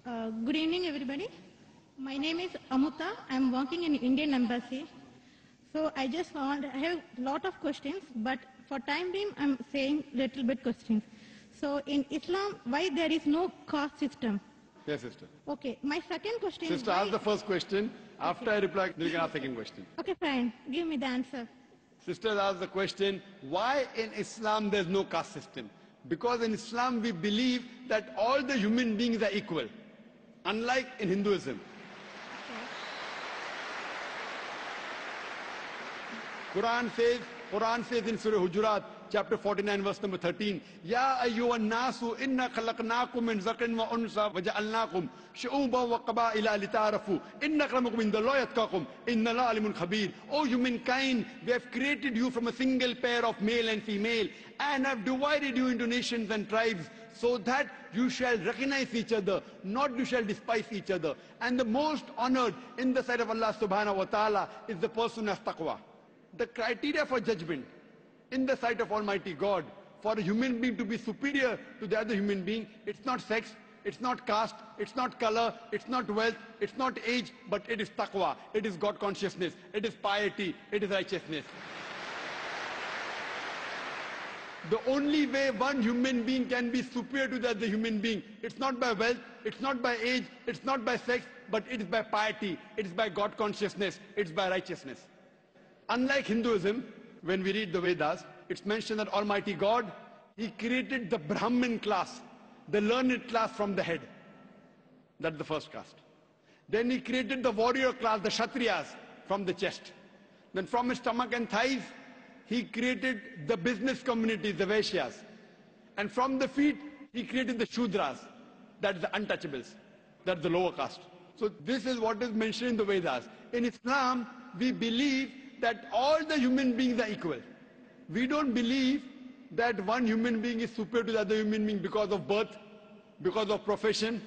Good evening, everybody. My name is Amuta. I'm working in Indian Embassy. So I have a lot of questions, but for time being, I'm saying little bit questions. So in Islam, why there is no caste system? Yes, sister. Okay, my second question Sister, is ask the first question. After I reply, you can ask the second question. Okay, fine. Give me the answer. Sister asked the question, why in Islam there's no caste system? Because in Islam we believe that all the human beings are equal, unlike in Hinduism. Quran says in Surah Hujurat, chapter 49, verse number 13, Ya ayyuhan nasu inna khalaqnakum min zakarin wa unsa wa ja'alnakum shu'uban wa qaba'ila lita'arafu inna akramakum indallahi atqakum inna Allaha alimun khabir. O humankind, we have created you from a single pair of male and female and have divided you into nations and tribes so that you shall recognize each other, not you shall despise each other. And the most honored in the sight of Allah subhanahu wa ta'ala is the person who has taqwa. The criteria for judgment in the sight of Almighty God for a human being to be superior to the other human being, it's not sex, it's not caste, it's not color, it's not wealth, it's not age, but it is taqwa, it is God consciousness, it is piety, it is righteousness. The only way one human being can be superior to the other human being, it's not by wealth, it's not by age, it's not by sex, but it is by piety, it is by God consciousness, it's by righteousness. Unlike Hinduism, when we read the Vedas, it's mentioned that Almighty God, He created the Brahmin class, the learned class from the head. That's the first caste. Then He created the warrior class, the Kshatriyas, from the chest. Then from his stomach and thighs, He created the business community, the Vaishyas. And from the feet, He created the Shudras, that's the untouchables, that's the lower caste. So this is what is mentioned in the Vedas. In Islam, we believe that all the human beings are equal. We don't believe that one human being is superior to the other human being because of birth, because of profession,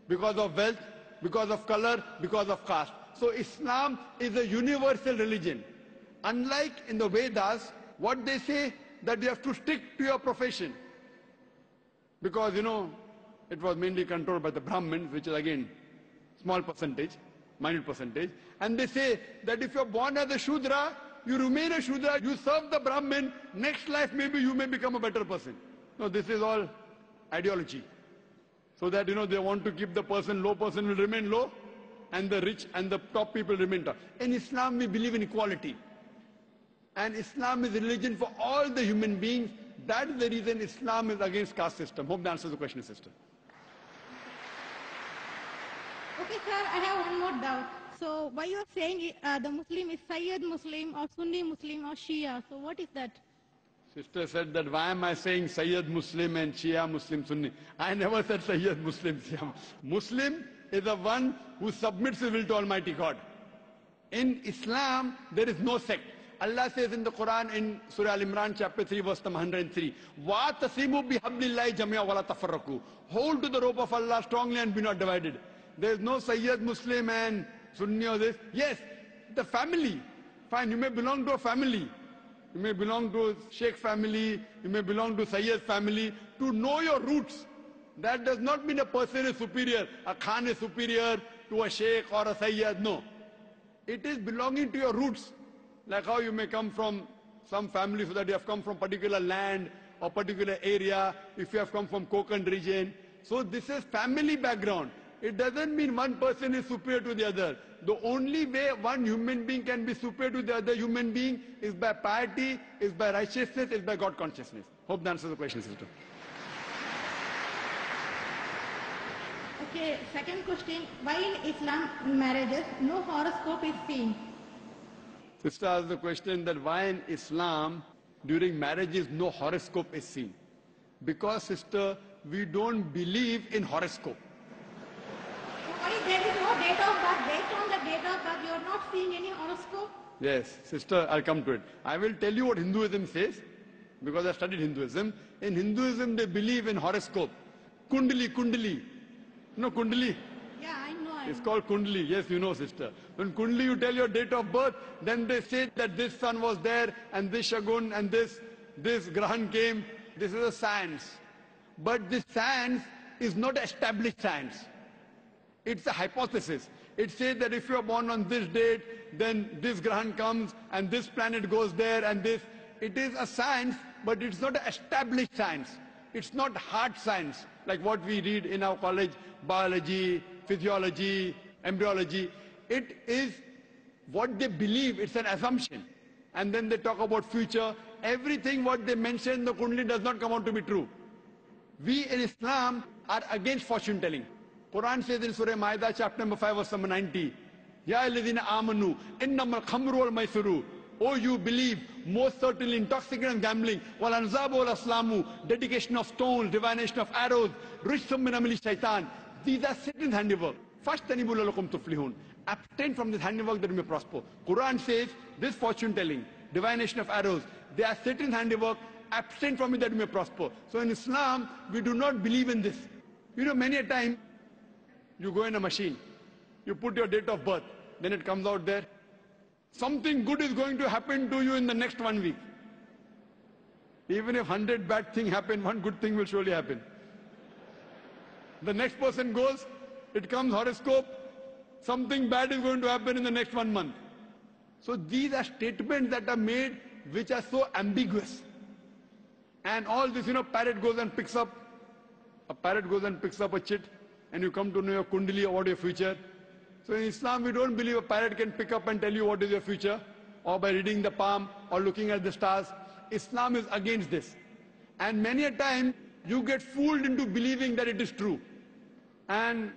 because of wealth, because of color, because of caste. So Islam is a universal religion. Unlike in the Vedas, what they say that you have to stick to your profession. Because, it was mainly controlled by the Brahmins, which is again small percentage, minute percentage. And they say that if you're born as a Shudra, you remain a Shudra, you serve the Brahmin, next life maybe you may become a better person. No, this is all ideology. So that, they want to keep the low person will remain low, and the rich and the top people remain top. In Islam, we believe in equality. And Islam is a religion for all the human beings. That is the reason Islam is against caste system. Hope that answers the question, sister. Okay, sir, I have one more doubt. So why you are saying the Muslim is Sayyid Muslim or Sunni Muslim or Shia? So what is that? Sister said that why am I saying Sayyid Muslim and Shia Muslim Sunni? I never said Sayyid Muslim, Shia. Muslim is the one who submits his will to Almighty God. In Islam, there is no sect. Allah says in the Quran in Surah Al-Imran chapter 3 verse number 103, وَاتَصِمُوا بِحَبْلِ اللَّهِ جَمِيعًا وَلَا تَفَرَّقُوا. Hold to the rope of Allah strongly and be not divided. There is no Sayyid Muslim and Sunni or this. Yes, the family. Fine, you may belong to a family. You may belong to a Sheikh family. You may belong to Sayyid family. To know your roots. That does not mean a person is superior. A Khan is superior to a Sheikh or a Sayyid. No. It is belonging to your roots. Like how you may come from some family so that you have come from particular land or particular area. If you have come from Konkan region. So this is family background. It doesn't mean one person is superior to the other. The only way one human being can be superior to the other human being is by piety, is by righteousness, is by God consciousness. Hope that answers the question, sister. Okay, second question. Why in Islam marriages no horoscope is seen? Sister asked the question that why in Islam during marriages no horoscope is seen. Because, sister, we don't believe in horoscope. Why there is no date of birth? Based on the date of birth, you are not seeing any horoscope? Yes, sister, I'll come to it. I will tell you what Hinduism says, because I studied Hinduism. In Hinduism, they believe in horoscope. Kundali. You know Kundali? Yeah, I know. It's called Kundali. Yes, you know, sister. When Kundali, you tell your date of birth, then they say that this sun was there, and this Shagun, and this Grahan came. This is a science. But this science is not established science. It's a hypothesis. It says that if you are born on this date, then this Grahan comes and this planet goes there and this. It is a science, but it's not an established science. It's not hard science like what we read in our college, biology, physiology, embryology. It is what they believe. It's an assumption. And then they talk about future. Everything what they mention in the Kundali does not come out to be true. We in Islam are against fortune telling. Quran says in Surah Ma'idah chapter number 5 verse number 90, Ya alladhina amanu innamal khamru wal maisiru. Oh, you believe, most certainly intoxicant and gambling, wal anzabu wal aslamu, dedication of stones, divination of arrows, rijsum min amali shaitan. These are Satan's handiwork. Fashtanibu lalakum tuflihun. Abstain from this handiwork that you may prosper. Quran says this fortune telling, divination of arrows, they are Satan's handiwork. Abstain from it that you may prosper. So in Islam, we do not believe in this. You know, many a time, you go in a machine, you put your date of birth, then it comes out there. Something good is going to happen to you in the next 1 week. Even if 100 bad things happen, one good thing will surely happen. The next person goes, it comes horoscope, something bad is going to happen in the next 1 month. So these are statements that are made which are so ambiguous. And all this, you know, parrot goes and picks up a chit, and you come to know your kundali or what your future. So in Islam, we don't believe a parrot can pick up and tell you what is your future, or by reading the palm, or looking at the stars. Islam is against this. And many a time, you get fooled into believing that it is true. And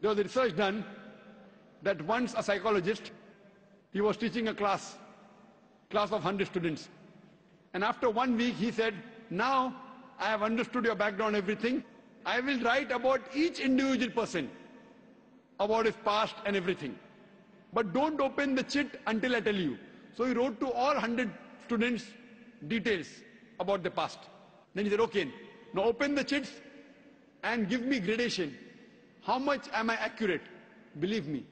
there was a research done that once a psychologist, he was teaching a class of 100 students. And after 1 week, he said, now I have understood your background, everything. I will write about each individual person, about his past and everything. But don't open the chit until I tell you. So he wrote to all 100 students details about the past. Then he said, okay, now open the chits and give me gradation. How much am I accurate? Believe me,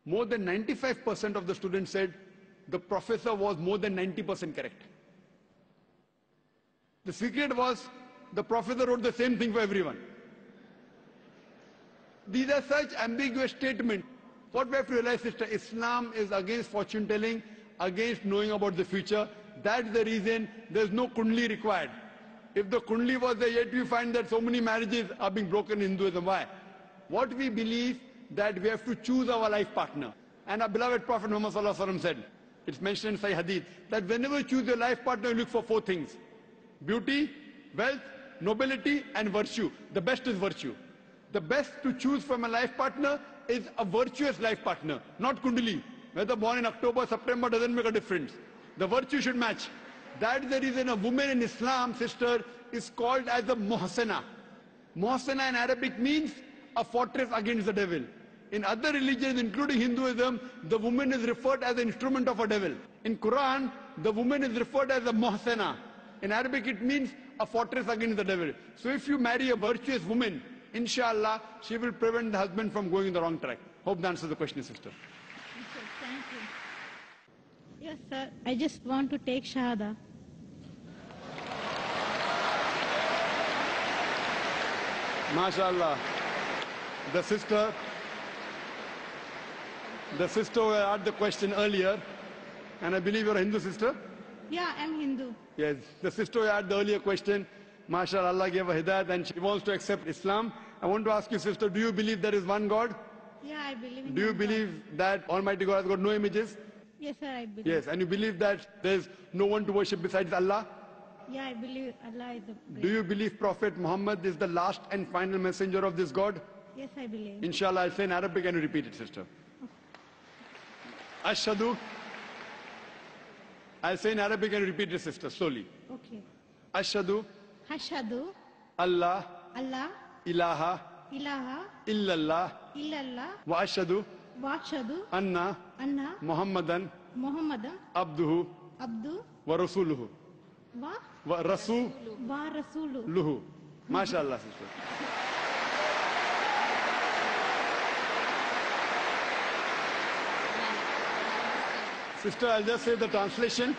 more than 95% of the students said the professor was more than 90% correct. The secret was the professor wrote the same thing for everyone. These are such ambiguous statements. What we have to realize is that Islam is against fortune telling, against knowing about the future. That's the reason there's no kundli required. If the kundli was there, yet we find that so many marriages are being broken in Hinduism. Why? What we believe that we have to choose our life partner. And our beloved Prophet Muhammad Sallallahu Alaihi Wasallam said, it's mentioned in Sahih Hadith, that whenever you choose your life partner, you look for 4 things. Beauty, wealth, nobility, and virtue. The best is virtue. The best to choose from a life partner is a virtuous life partner, not kundali. Whether born in October, September doesn't make a difference. The virtue should match. That is the reason a woman in Islam, sister, is called as a muhsana. Muhsana in Arabic means a fortress against the devil. In other religions, including Hinduism, the woman is referred as an instrument of a devil. In Quran, the woman is referred as a muhsana. In Arabic, it means a fortress against the devil. So if you marry a virtuous woman, inshallah, she will prevent the husband from going in the wrong track. Hope that answers the question, sister. Okay, thank you. Yes, sir. I just want to take Shahada. MashaAllah. The sister who asked the question earlier, and I believe you're a Hindu sister? Yeah, I'm Hindu. Yes, the sister who had the earlier question, MashaAllah, Allah gave her hidayat and she wants to accept Islam. I want to ask you, sister, do you believe there is one God? Yeah, I believe in Do you one believe that Almighty God has got no images? God. Yes, sir, I believe. Yes, and you believe that there's no one to worship besides Allah? Yeah, I believe Allah is the Do you believe Prophet Muhammad is the last and final messenger of this God? Yes, I believe. Inshallah, I'll say in Arabic and you repeat it, sister. Ashhadu. I'll say in Arabic and you repeat it, sister, slowly. Okay. Ashhadu. Hashadu Allah. Allah Ilaha. ilaha Illallah. illallah Wa ashhadu. Washadu Anna. Anna Muhammadan. Muhammadan Abduhu. Abdu Wa rasuluhu. wa Wa rasuluhu. Rasulu. MashaAllah, sister. Sister, I'll just say the translation.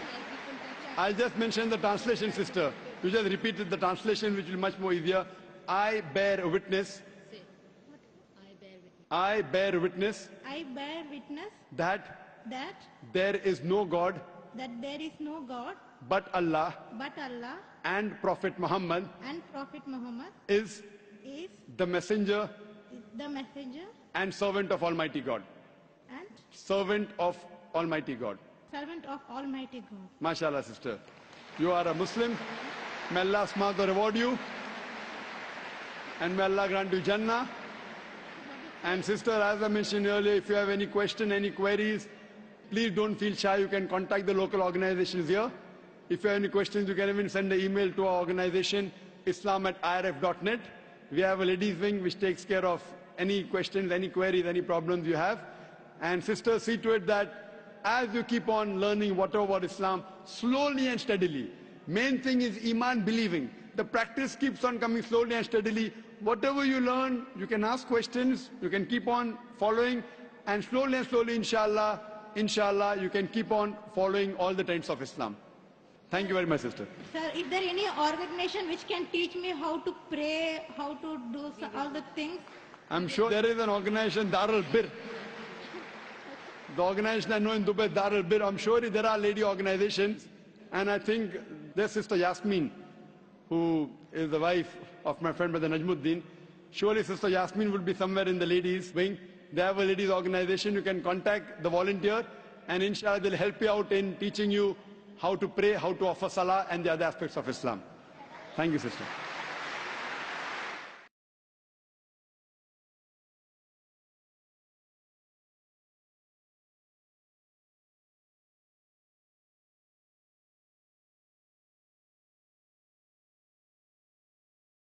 I'll just mention the translation, sister. You just repeated the translation, which will be much more easier. I bear witness. I bear witness I bear witness that that there is no God there is no God but Allah but Allah and Prophet Muhammad and Prophet Muhammad is is the messenger the messenger and servant of Almighty God. and Servant of Almighty God. servant of Almighty God. MashaAllah, sister. You are a Muslim. May Allah subhanahu reward you. And may Allah grant you Jannah. And sister, as I mentioned earlier, if you have any question, any queries, please don't feel shy. You can contact the local organizations here. If you have any questions, you can even send an email to our organization, islam@irf.net. We have a ladies wing which takes care of any questions, any queries, any problems you have. And sister, see to it that as you keep on learning whatever about Islam, slowly and steadily. Main thing is Iman, believing. The practice keeps on coming slowly and steadily. Whatever you learn, you can ask questions, you can keep on following, and slowly, inshallah, you can keep on following all the tenets of Islam. Thank you very much, sister. Sir, is there any organization which can teach me how to pray, how to do all the things? I'm sure there is an organization, Darul Bir. The organization I know in Dubai, Darul Bir. I'm sure there are lady organizations. And I think there's Sister Yasmin, who is the wife of my friend Brother Najmuddin. Surely Sister Yasmin would be somewhere in the ladies wing. They have a ladies organization. You can contact the volunteer, and inshallah they'll help you out in teaching you how to pray, how to offer salah, and the other aspects of Islam. Thank you, sister.